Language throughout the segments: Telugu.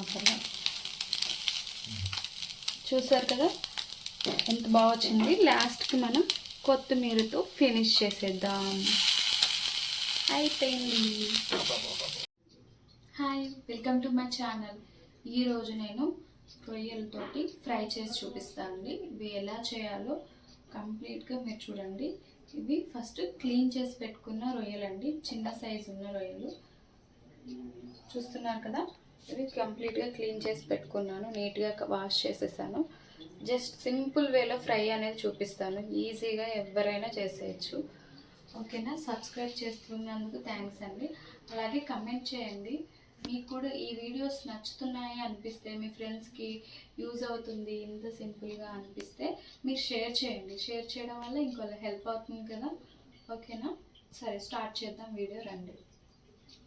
మసాలా. చూసారు కదా ఎంత బాగా వచ్చింది. లాస్ట్కి మనం కొత్తిమీరతో ఫినిష్ చేసేద్దాం. అయిపోయింది. Hi, welcome to my channel. ఈరోజు నేను రొయ్యలతోటి ఫ్రై చేసి చూపిస్తానండి. ఇవి ఎలా చేయాలో కంప్లీట్గా మీరు చూడండి. ఇవి ఫస్ట్ క్లీన్ చేసి పెట్టుకున్న రొయ్యలండి, చిన్న సైజు ఉన్న రొయ్యలు. చూస్తున్నారు కదా, ఇవి కంప్లీట్గా క్లీన్ చేసి పెట్టుకున్నాను, నీట్గా వాష్ చేసేసాను. జస్ట్ సింపుల్ వేలో ఫ్రై అనేది చూపిస్తాను, ఈజీగా ఎవరైనా చేసేయచ్చు. ఓకేనా? సబ్స్క్రైబ్ చేస్తున్నందుకు థ్యాంక్స్ అండి. అలాగే కమెంట్ చేయండి, మీకు కూడా ఈ వీడియోస్ నచ్చుతున్నాయి అనిపిస్తే, మీ ఫ్రెండ్స్కి యూజ్ అవుతుంది ఇంత సింపుల్గా అనిపిస్తే మీరు షేర్ చేయండి. షేర్ చేయడం వల్ల ఇంకోళ్ళ హెల్ప్ అవుతుంది కదా. ఓకేనా? సరే, స్టార్ట్ చేద్దాం వీడియో. రండి.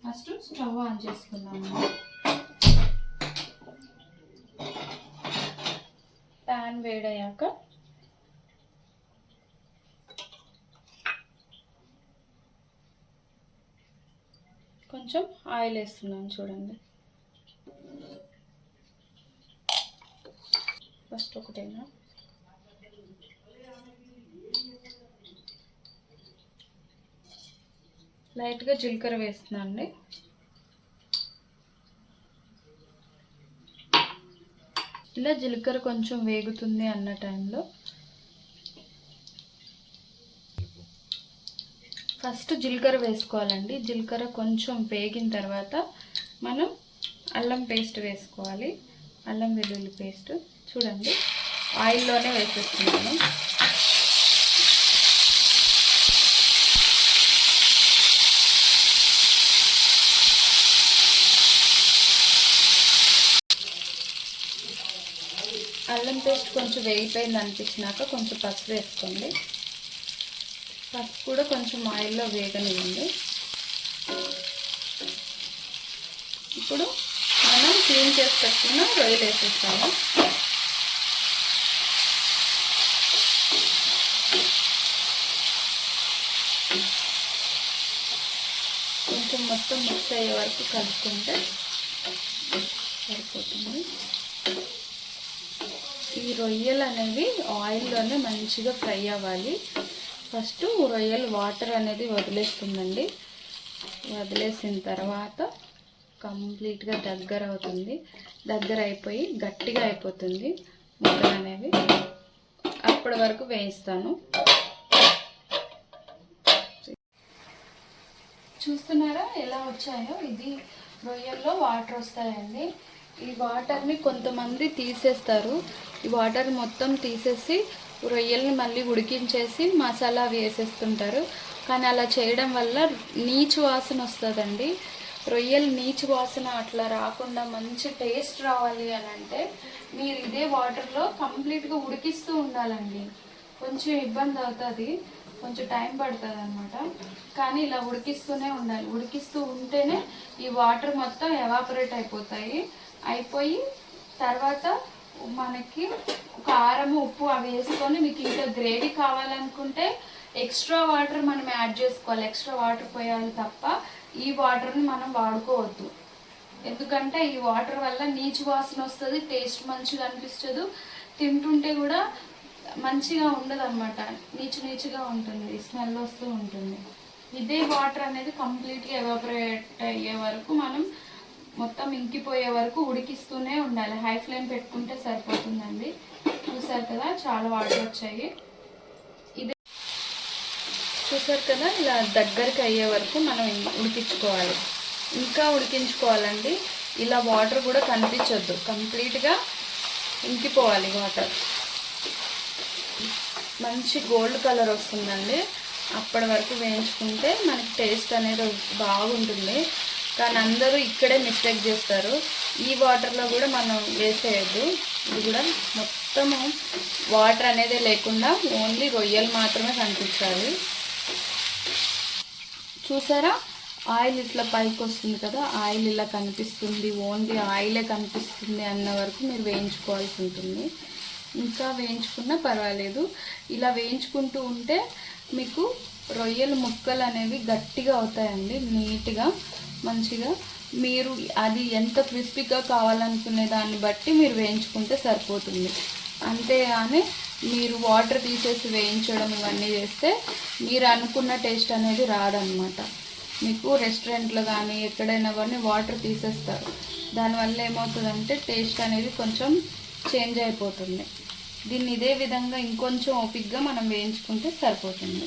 ఫస్ట్ స్టవ్ ఆన్ చేసుకున్నాము. ప్యాన్ వేడయ్యాక కొంచెం ఆయిల్ వేస్తున్నాను. చూడండి, ఫస్ట్ ఒకటేనా. లైట్గా జీలకర్ర వేస్తున్నాను అండి. ఇలా జీలకర్ర కొంచెం వేగుతుంది అన్న టైంలో ఫస్ట్ జీలకర్ర వేసుకోవాలండి. జీలకర్ర కొంచెం వేగిన తర్వాత మనం అల్లం పేస్ట్ వేసుకోవాలి. అల్లం వెల్లుల్లి పేస్ట్ చూడండి ఆయిల్లోనే వేసేస్తున్నాను. అల్లం పేస్ట్ కొంచెం వేగిపోయింది అనిపించినాక కొంచెం పసుపు వేసుకోండి. పసుపు కూడా కొంచెం ఆయిల్లో వేగనివ్వండి. ఇప్పుడు మనం క్లీన్ చేసి పెట్టుకున్న రొయ్యలు వేసేస్తాము. కొంచెం మొత్తం మిక్స్ అయ్యే వరకు కలుపుకుంటే సరిపోతుంది. ఈ రొయ్యలు అనేవి ఆయిల్లోనే మంచిగా ఫ్రై అవ్వాలి. ఫస్ట్ రొయ్యలు వాటర్ అనేది వదిలేస్తుందండి. వదిలేసిన తర్వాత కంప్లీట్గా దగ్గర అవుతుంది. దగ్గర అయిపోయి గట్టిగా అయిపోతుంది ముక్కలు అనేవి. అప్పటి వరకు వేయిస్తాను. చూస్తున్నారా ఎలా వచ్చాయో? ఇది రొయ్యల్లో వాటర్ వస్తాయండి. ఈ వాటర్ని కొంతమంది తీసేస్తారు. ఈ వాటర్ మొత్తం తీసేసి రొయ్యల్ని మళ్ళీ ఉడికించేసి మసాలా వేసేస్తుంటారు. కానీ అలా చేయడం వల్ల నీచు వాసన వస్తుందండి. రొయ్యలు నీచు వాసన అట్లా రాకుండా మంచి టేస్ట్ రావాలి అని అంటే మీరు ఇదే వాటర్లో కంప్లీట్గా ఉడికిస్తూ ఉండాలండి. కొంచెం ఇబ్బంది అవుతుంది, కొంచెం టైం పడుతుంది అనమాట. కానీ ఇలా ఉడికిస్తూనే ఉండాలి. ఉడికిస్తూ ఉంటేనే ఈ వాటర్ మొత్తం ఎవాపరేట్ అయిపోయి తర్వాత మనకి కారం ఉప్పు అవి వేసుకొని మీకు ఇంకా గ్రేవీ కావాలనుకుంటే ఎక్స్ట్రా వాటర్ మనం యాడ్ చేసుకోవాలి. ఎక్స్ట్రా వాటర్ పోయాలి తప్ప ఈ వాటర్ని మనం వాడుకోవద్దు. ఎందుకంటే ఈ వాటర్ వల్ల నీచు వాసన వస్తుంది, టేస్ట్ మంచిగా అనిపించదు, తింటుంటే కూడా మంచిగా ఉండదు అనమాట. నీచుగా ఉంటుంది, స్మెల్ వస్తూ ఉంటుంది. ఇదే వాటర్ అనేది కంప్లీట్గా ఎవాపరేట్ అయ్యే వరకు మనం మొత్తం ఇంకిపోయే వరకు ఉడికిస్తూనే ఉండాలి. హై ఫ్లేమ్ పెట్టుకుంటే సరిపోతుందండి. చూసారు కదా చాలా వాటర్ వచ్చాయి. ఇదే చూసారు కదా, ఇలా దగ్గరికి అయ్యే వరకు మనం ఉడికించుకోవాలి. ఇంకా ఉడికించుకోవాలండి. ఇలా వాటర్ కూడా కనిపించొద్దు, కంప్లీట్గా ఇంకిపోవాలి వాటర్. మంచి గోల్డ్ కలర్ వస్తుందండి. అప్పటి వరకు వేయించుకుంటే మనకి టేస్ట్ అనేది బాగుంటుంది. కానీ అందరూ ఇక్కడే మిస్టేక్ చేస్తారు. ఈ వాటర్లో కూడా మనం వేసేయద్దు. ఇది కూడా మొత్తము వాటర్ అనేది లేకుండా ఓన్లీ రొయ్యలు మాత్రమే కనిపించాలి. చూసారా, ఆయిల్ ఇట్లా పైకి వస్తుంది కదా, ఆయిల్ ఇలా కనిపిస్తుంది, ఓన్లీ ఆయిలే కనిపిస్తుంది అన్న వరకు మీరు వేయించుకోవాల్సి ఉంటుంది. ఇంకా వేయించుకున్నా పర్వాలేదు. ఇలా వేయించుకుంటూ ఉంటే మీకు రొయ్యల ముక్కలు అనేవి గట్టిగా అవుతాయండి. నీట్గా మంచిగా మీరు అది ఎంత క్రిస్పీగా కావాలనుకునే దాన్ని బట్టి మీరు వేయించుకుంటే సరిపోతుంది. అంతేగాని మీరు వాటర్ తీసేసి వేయించడం ఇవన్నీ చేస్తే మీరు అనుకున్న టేస్ట్ అనేది రాదనమాట. మీకు రెస్టారెంట్లో కానీ ఎక్కడైనా కానీ వాటర్ తీసేస్తారు. దానివల్ల ఏమవుతుందంటే టేస్ట్ అనేది కొంచెం చేంజ్ అయిపోతుంది. దీన్ని ఇదే విధంగా ఇంకొంచెం ఓపిక్గా మనం వేయించుకుంటే సరిపోతుంది.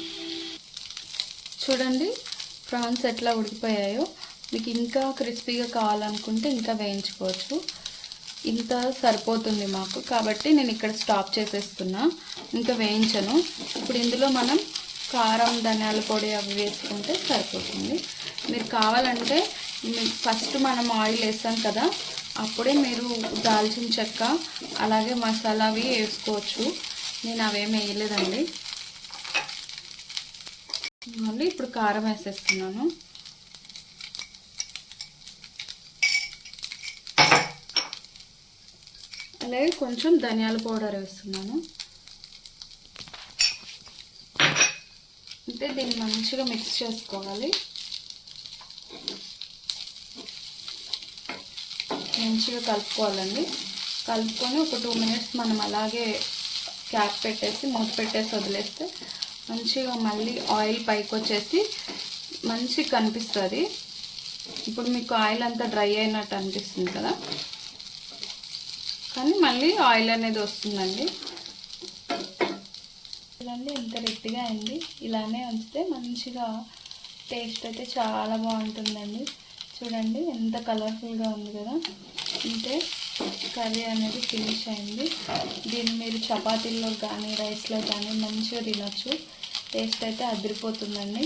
చూడండి ప్రాన్స్ ఎట్లా ఉడికిపోయాయో. మీకు ఇంకా క్రిస్పీగా కావాలనుకుంటే ఇంకా వేయించుకోవచ్చు. ఇంత సరిపోతుంది మాకు, కాబట్టి నేను ఇక్కడ స్టాప్ చేసేస్తున్నా, ఇంకా వేయించను. ఇప్పుడు ఇందులో మనం కారం, ధనియాల పొడి అవి వేసుకుంటే సరిపోతుంది. మీరు కావాలంటే ఫస్ట్ మనం ఆయిల్ వేస్తాం కదా, అప్పుడే మీరు దాల్చిన చెక్క అలాగే మసాలా అవి వేసుకోవచ్చు. నేను అవేమి వేయలేదండి. మళ్ళీ ఇప్పుడు కారం వేసేస్తున్నాను. అలాగే కొంచెం ధనియాల పౌడర్ వేస్తున్నాను. అంటే దీన్ని మంచిగా మిక్స్ చేసుకోవాలి. మంచిగా కలుపుకోవాలండి. కలుపుకొని ఒక 2 మినిట్స్ మనం అలాగే క్యాప్ పెట్టేసి మూత పెట్టేసి వదిలేస్తే మంచిగా మళ్ళీ ఆయిల్ పైకి వచ్చేసి మంచిగా కనిపిస్తుంది. ఇప్పుడు మీకు ఆయిల్ అంతా డ్రై అయినట్టు అనిపిస్తుంది కదా, కానీ మళ్ళీ ఆయిల్ అనేది వస్తుందండి. చూడండి ఎంత రెడ్డిగా అయింది. ఇలానే ఉంచితే మంచిగా టేస్ట్ అయితే చాలా బాగుంటుందండి. చూడండి ఎంత కలర్ఫుల్గా ఉంది కదా. అంటే కర్రీ అనేది ఫినిష్ అయింది. దీన్ని మీరు చపాతీల్లో కానీ రైస్లో కానీ మంచిగా తినొచ్చు. టేస్ట్ అయితే అదిరిపోతుందండి.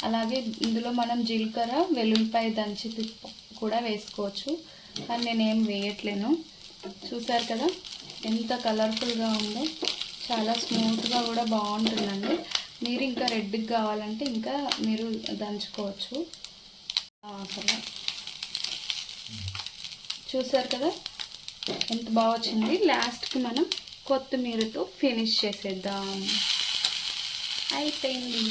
అలాగే ఇందులో మనం జీలకర్ర, వెల్లుల్లిపాయ దంచి కూడా వేసుకోవచ్చు, కానీ నేనేం వేయట్లేను. చూసారు కదా ఎంత కలర్ఫుల్గా ఉందో. చాలా స్మూత్గా కూడా బాగుంటుందండి. మీరు ఇంకా రెడ్గా కావాలంటే ఇంకా మీరు దంచుకోవచ్చు. చూసారు కదా ఎంత బాగా వచ్చింది. లాస్ట్కి మనం కొత్తిమీరతో ఫినిష్ చేసేద్దాం. అయిపోయింది.